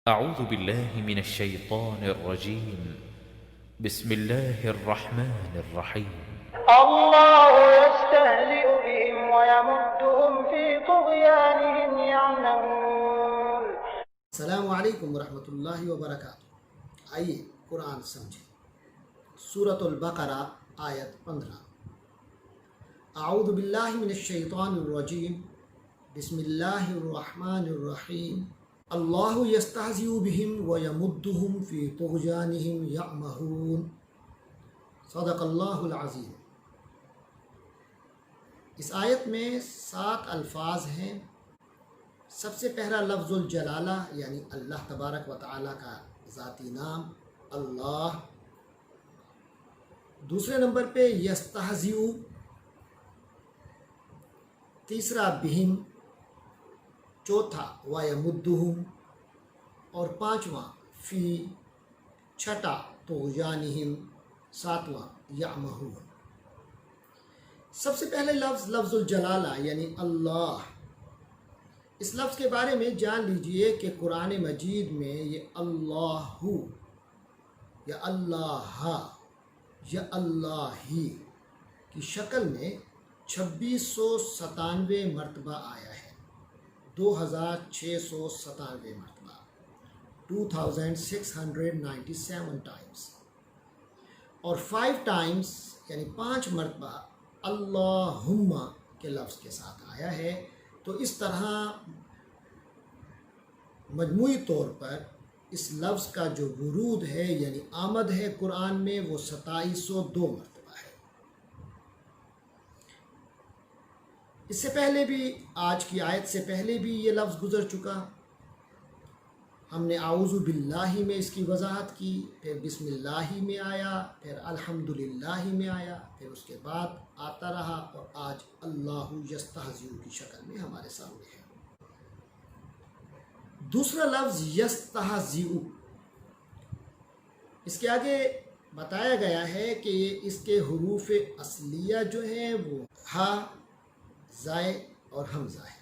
أعوذ بالله من الشيطان الرجيم. بسم الله الرحمن الرحيم. الله يستهزئ بهم ويمدهم في طغيانهم يعمهون. السلام علیکم ورحمۃ اللہ وبرکاتہ. آئیے قرآن سمجھیں. سورۃ البقرہ آیت 15. اعوذ باللہ من الشیطان الرجیم. بسم اللہ الرحمن الرحیم. اللہ یستہزئ بہم ویمدہم فی طغیانہم یعمہون. صدق اللہ العظیم. اس آیت میں 7 الفاظ ہیں. سب سے پہلا لفظ الجلالہ یعنی اللہ تبارک و تعالیٰ کا ذاتی نام اللہ. دوسرے نمبر پہ یستہزئ. تیسرا بہم. چوتھا ویمدہم. اور پانچواں فی. چھٹا طغیانہم. ساتواں یعمہون. سب سے پہلے لفظ الجلالہ یعنی اللہ. اس لفظ کے بارے میں جان لیجئے کہ قرآن مجید میں یہ اللہ یا اللہ یا اللہ ہی کی شکل میں 2697 مرتبہ آیا ہے. 2697 مرتبہ. 2697 ٹائمز. اور 5 ٹائمز یعنی 5 مرتبہ اللہم کے لفظ کے ساتھ آیا ہے. تو اس طرح مجموعی طور پر اس لفظ کا جو ورود ہے یعنی آمد ہے قرآن میں وہ 2702 مرتبہ ہے. اس سے پہلے بھی آج کی آیت سے پہلے بھی یہ لفظ گزر چکا. ہم نے اعوذ باللہ میں اس کی وضاحت کی, پھر بسم اللہ میں آیا, پھر الحمدللہ میں آیا, پھر اس کے بعد آتا رہا اور آج اللہ یستہزئ کی شکل میں ہمارے سامنے ہے. دوسرا لفظ یستہزئ. اس کے آگے بتایا گیا ہے کہ اس کے حروف اصلیہ جو ہیں وہ ہا, زائے اور حمزہ ہے.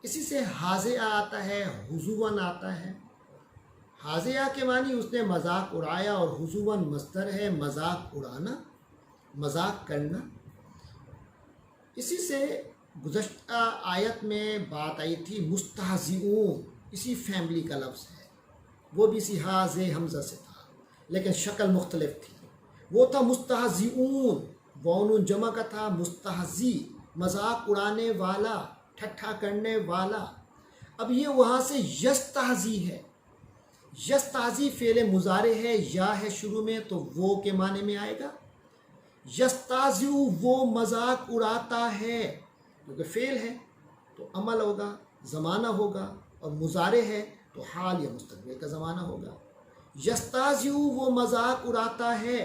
اسی سے حاضیہ آتا ہے, حضواً آتا ہے. حاضیہ کے معنی اس نے مذاق اڑایا اور حضواً مصدر ہے مذاق اڑانا, مذاق کرنا. اسی سے گزشتہ آیت میں بات آئی تھی مستہزئون, اسی فیملی کا لفظ ہے. وہ بھی اسی ہا زے حمزہ سے تھا لیکن شکل مختلف تھی. وہ تھا مستہزئون, وون جمع کا تھا. مستہزی مذاق اڑانے والا, ٹھٹھا کرنے والا. اب یہ وہاں سے یستہزی ہے. یستہزی فعل مضارع ہے, یا ہے شروع میں تو وہ کے معنی میں آئے گا. یستہزئ وہ مذاق اڑاتا ہے, کیونکہ فعل ہے تو عمل ہوگا, زمانہ ہوگا, اور مضارع ہے تو حال یا مستقبل کا زمانہ ہوگا. یستہزئ وہ مذاق اڑاتا ہے.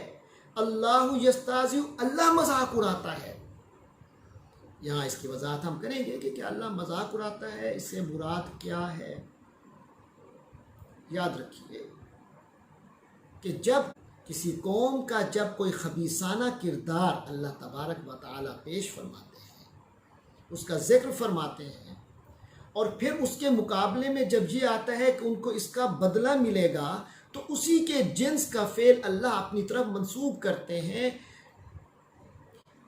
اللہ یستہزئ اللہ مذاق اڑاتا ہے. یہاں اس کی وضاحت ہم کریں گے کہ کیا اللہ مذاق اڑاتا ہے, اس سے مراد کیا ہے. یاد رکھیے کہ جب کسی قوم کا جب کوئی خبیثانہ کردار اللہ تبارک و تعالی پیش فرماتے ہیں, اس کا ذکر فرماتے ہیں, اور پھر اس کے مقابلے میں جب یہ آتا ہے کہ ان کو اس کا بدلہ ملے گا, تو اسی کے جنس کا فعل اللہ اپنی طرف منسوب کرتے ہیں.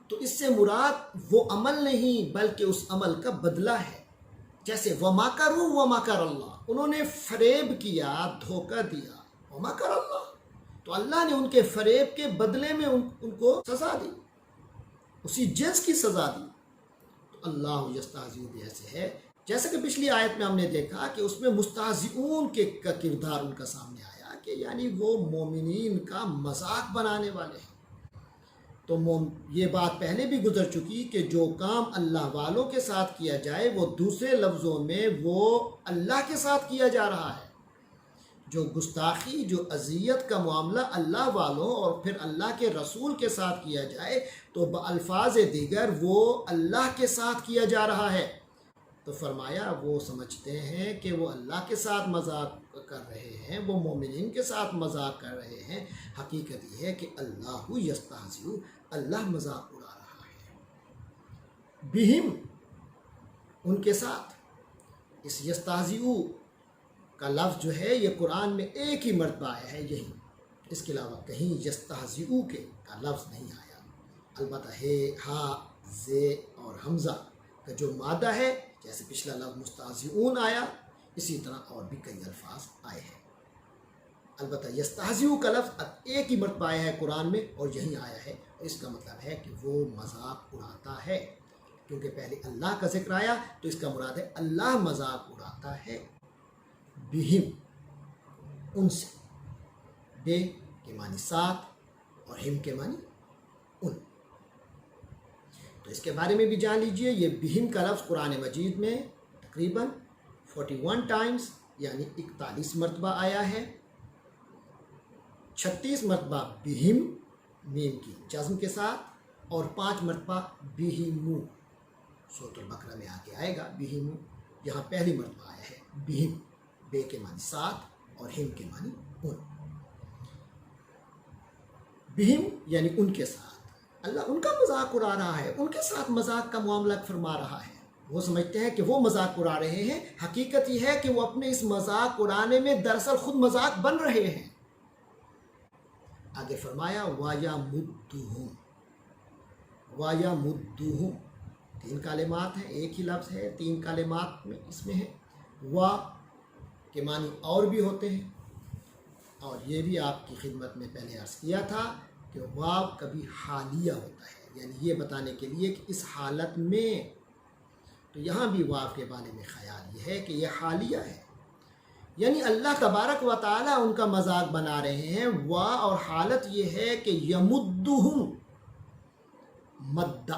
تو اس سے مراد وہ عمل نہیں بلکہ اس عمل کا بدلہ ہے. جیسے وَمَكَرُوا وَمَكَرَ اللَّهُ, انہوں نے فریب کیا, دھوکہ دیا. وَمَكَرَ اللَّهُ, تو اللہ نے ان کے فریب کے بدلے میں ان کو سزا دی, اسی جنس کی سزا دی. تو اللہ یستہزئ بہ سے ہے. جیسا کہ پچھلی آیت میں ہم نے دیکھا کہ اس میں مستہزئون کا کردار ان کا سامنے آیا کہ یعنی وہ مومنین کا مذاق بنانے والے ہیں. تو یہ بات پہلے بھی گزر چکی کہ جو کام اللہ والوں کے ساتھ کیا جائے وہ دوسرے لفظوں میں وہ اللہ کے ساتھ کیا جا رہا ہے. جو گستاخی, جو اذیت کا معاملہ اللہ والوں اور پھر اللہ کے رسول کے ساتھ کیا جائے تو بألفاظ دیگر وہ اللہ کے ساتھ کیا جا رہا ہے. تو فرمایا وہ سمجھتے ہیں کہ وہ اللہ کے ساتھ مذاق کر رہے ہیں, وہ مومنین کے ساتھ مذاق کر رہے ہیں. حقیقت یہ ہے کہ اللہ یستہزئ, اللہ مذاق اڑا رہا ہے. بہم ان کے ساتھ. اس یستہزئ کا لفظ جو ہے یہ قرآن میں ایک ہی مرتبہ آیا ہے یہی، اس کے علاوہ کہیں یستہزئو کے کا لفظ نہیں آیا۔ البتہ ہے، ہا، زے اور حمزہ کا جو مادہ ہے، جیسے پچھلا لفظ مستہزئون آیا، اسی طرح اور بھی کئی الفاظ آئے ہیں۔ البتہ یستہزئو کا لفظ ایک ہی مرتبہ آیا ہے قرآن میں اور یہیں آیا ہے، اور اس کا مطلب ہے کہ وہ مذاق اڑاتا ہے، کیونکہ پہلے اللہ کا ذکر آیا تو اس کا مراد ہے اللہ مذاق اڑاتا ہے بہم، ان سے، بے کے معنی ساتھ اور ہم کے معنی ان۔ تو اس کے بارے میں بھی جان لیجئے، یہ بہم کا لفظ قرآن مجید میں تقریباً 41 ٹائمز یعنی 41 مرتبہ آیا ہے۔ 36 مرتبہ بہم میم کی جزم کے ساتھ، اور 5 مرتبہ بہمو، سورۃ البقرہ میں آگے آئے گا بہمو، یہاں پہلی مرتبہ آیا ہے بہم، بے کے معنی ساتھ اور ہم کے معنی ان۔ بہم یعنی ان کے ساتھ، اللہ ان کا مذاق اڑا رہا ہے، ان کے ساتھ مذاق کا معاملہ فرما رہا ہے۔ وہ سمجھتے ہیں کہ وہ مذاق اڑا رہے ہیں، حقیقت یہ ہے کہ وہ اپنے اس مذاق اڑانے میں دراصل خود مذاق بن رہے ہیں۔ آگے فرمایا وَيَمُدُّهُمْ، وَيَمُدُّهُمْ 3 کلمات ہیں، ایک ہی لفظ ہے، 3 کلمات میں اس میں ہے۔ وا کے معنی اور بھی ہوتے ہیں، اور یہ بھی آپ کی خدمت میں پہلے عرض کیا تھا کہ واو کبھی حالیہ ہوتا ہے، یعنی یہ بتانے کے لیے کہ اس حالت میں، تو یہاں بھی واو کے بارے میں خیال یہ ہے کہ یہ حالیہ ہے، یعنی اللہ تبارک و تعالی ان کا مذاق بنا رہے ہیں۔ وا اور حالت یہ ہے کہ یمدہم، مد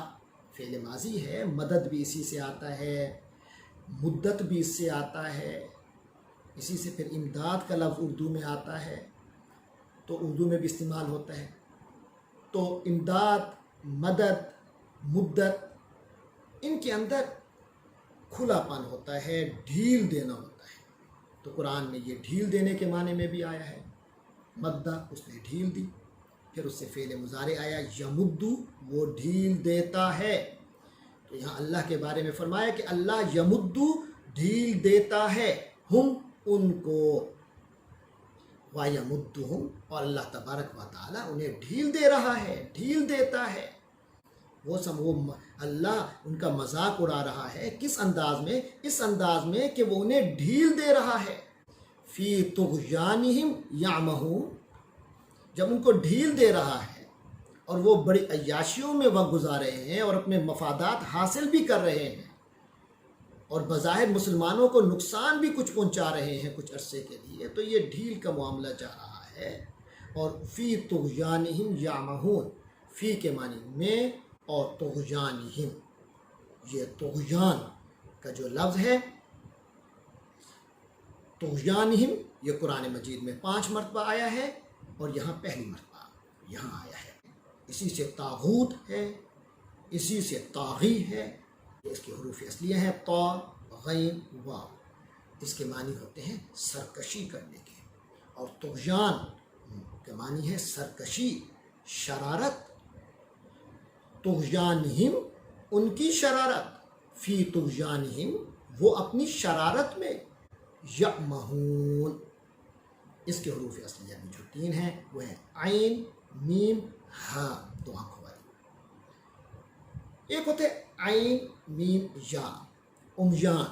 فعل ماضی ہے، مدد بھی اسی سے آتا ہے، مدت بھی اس سے آتا ہے، اسی سے پھر امداد کا لفظ اردو میں آتا ہے، تو اردو میں بھی استعمال ہوتا ہے۔ تو امداد، مدد، مدت، ان کے اندر کھلا پن ہوتا ہے، ڈھیل دینا ہوتا ہے، تو قرآن میں یہ ڈھیل دینے کے معنی میں بھی آیا ہے، مدہ اس نے ڈھیل دی، پھر اس سے فعل مضارع آیا یمدو، وہ ڈھیل دیتا ہے۔ تو یہاں اللہ کے بارے میں فرمایا کہ اللہ یمدو ڈھیل دیتا ہے، ہم ان کو، وَيَمُدُّهُمْ اور اللہ تبارک و تعالیٰ انہیں ڈھیل دے رہا ہے، ڈھیل دیتا ہے۔ وہ اللہ ان کا مذاق اڑا رہا ہے، کس انداز میں؟ اس انداز میں کہ وہ انہیں ڈھیل دے رہا ہے۔ فی طغیانہم یعمہون، جب ان کو ڈھیل دے رہا ہے اور وہ بڑی عیاشیوں میں وقت گزار رہے ہیں اور اپنے مفادات حاصل بھی کر رہے ہیں، اور بظاہر مسلمانوں کو نقصان بھی کچھ پہنچا رہے ہیں کچھ عرصے کے لیے، تو یہ ڈھیل کا معاملہ جا رہا ہے۔ اور فی طغیانہم یعمہون، فی کے معنی میں اور طغیانہم، یہ طغیان کا جو لفظ ہے، طغیانہم یہ قرآن مجید میں 5 مرتبہ آیا ہے، اور یہاں پہلی مرتبہ یہاں آیا ہے۔ اسی سے طاغوت ہے، اسی سے طاغی ہے، اس کے حروف اصلیہ ہیں طا، غین، واو، اس کے معنی ہوتے ہیں سرکشی کرنے کے، اور طغیان کے معنی ہے سرکشی، شرارت۔ طغیانہم ان کی شرارت، فی طغیانہم وہ اپنی شرارت میں، یعمہون اس کے حروف اصلیہ بھی جو 3 ہیں وہ ہیں عین، میم، ہا، 2 آنکھوں والی۔ ایک ہوتے عین، میم، یا، امیان،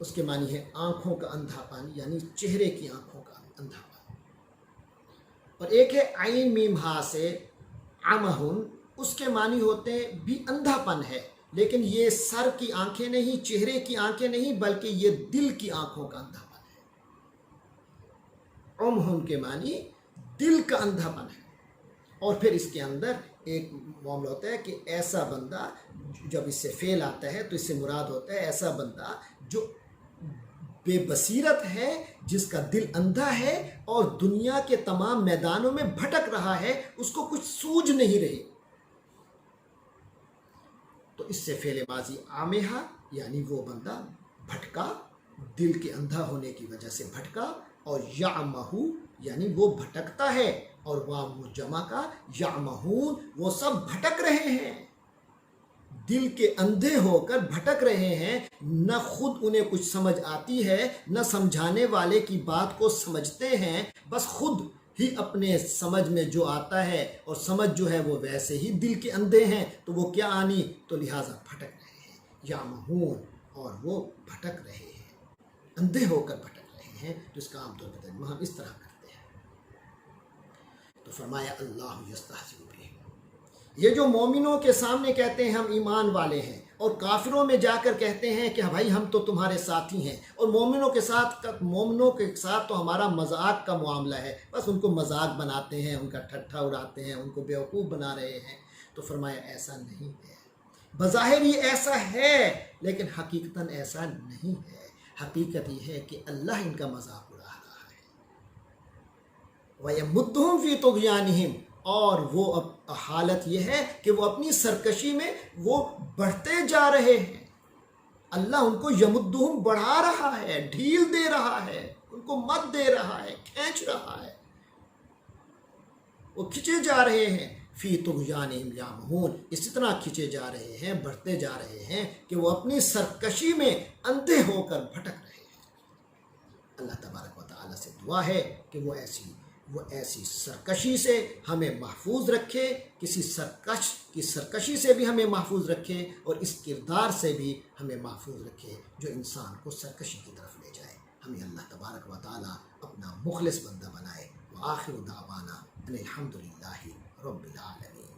اس کے معنی ہے آنکھوں کا اندھا پن، یعنی چہرے کی آنکھوں کا اندھا پن۔ اور ایک ہے عین میم ہا سے عمہن، اس کے معنی ہوتے ہیں بھی اندھا پن ہے، لیکن یہ سر کی آنکھیں نہیں، چہرے کی آنکھیں نہیں، بلکہ یہ دل کی آنکھوں کا اندھا پن ہے۔ عمہن کے معنی دل کا اندھا پن ہے۔ اور پھر اس کے اندر ایک معاملہ ہوتا ہے کہ ایسا بندہ، جب اس سے فعل آتا ہے تو اس سے مراد ہوتا ہے ایسا بندہ جو بے بصیرت ہے، جس کا دل اندھا ہے اور دنیا کے تمام میدانوں میں بھٹک رہا ہے، اس کو کچھ سوجھ نہیں رہی۔ تو اس سے فعل ماضی عامہا، یعنی وہ بندہ بھٹکا، دل کے اندھا ہونے کی وجہ سے بھٹکا، اور یعمہو یعنی وہ بھٹکتا ہے، اور واو جمع کا یعمہون وہ سب بھٹک رہے ہیں، دل کے اندھے ہو کر بھٹک رہے ہیں، نہ خود انہیں کچھ سمجھ آتی ہے، نہ سمجھانے والے کی بات کو سمجھتے ہیں، بس خود ہی اپنے سمجھ میں جو آتا ہے اور سمجھ جو ہے وہ ویسے ہی دل کے اندھے ہیں، تو وہ کیا آنی، تو لہٰذا بھٹک رہے ہیں، یا مہون، اور وہ بھٹک رہے ہیں، اندھے ہو کر بھٹک رہے ہیں، جس کا عام طور پر ترجمہ ہم اس طرح کرتے ہیں۔ تو فرمایا اللہ یستہزئ بہم، یہ جو مومنوں کے سامنے کہتے ہیں ہم ایمان والے ہیں، اور کافروں میں جا کر کہتے ہیں کہ بھائی ہم تو تمہارے ساتھی ہیں، اور مومنوں کے ساتھ تو ہمارا مذاق کا معاملہ ہے، بس ان کو مذاق بناتے ہیں، ان کا ٹھٹھا اڑاتے ہیں، ان کو بیوقوف بنا رہے ہیں۔ تو فرمایا ایسا نہیں ہے، بظاہر یہ ایسا ہے لیکن حقیقتاً ایسا نہیں ہے۔ حقیقت یہ ہے کہ اللہ ان کا مذاق اڑا رہا ہے۔ وَيَمُدُّهُمْ فِي طُغْيَانِهِمْ، اور وہ حالت یہ ہے کہ وہ اپنی سرکشی میں وہ بڑھتے جا رہے ہیں۔ اللہ ان کو یمدہم بڑھا رہا ہے، ڈھیل دے رہا ہے، ان کو مت دے رہا ہے، کھینچ رہا ہے، وہ کھچے جا رہے ہیں۔ فی طغیانہم یعمہون، اسی طرح کھچے جا رہے ہیں، بڑھتے جا رہے ہیں کہ وہ اپنی سرکشی میں اندھے ہو کر بھٹک رہے ہیں۔ اللہ تبارک و تعالیٰ سے دعا ہے کہ وہ ایسی سرکشی سے ہمیں محفوظ رکھے، کسی سرکش کی سرکشی سے بھی ہمیں محفوظ رکھے، اور اس کردار سے بھی ہمیں محفوظ رکھے جو انسان کو سرکشی کی طرف لے جائے۔ ہمیں اللہ تبارک و تعالیٰ اپنا مخلص بندہ بنائے۔ وآخر دعوانا ان الحمد للہ رب العالمین۔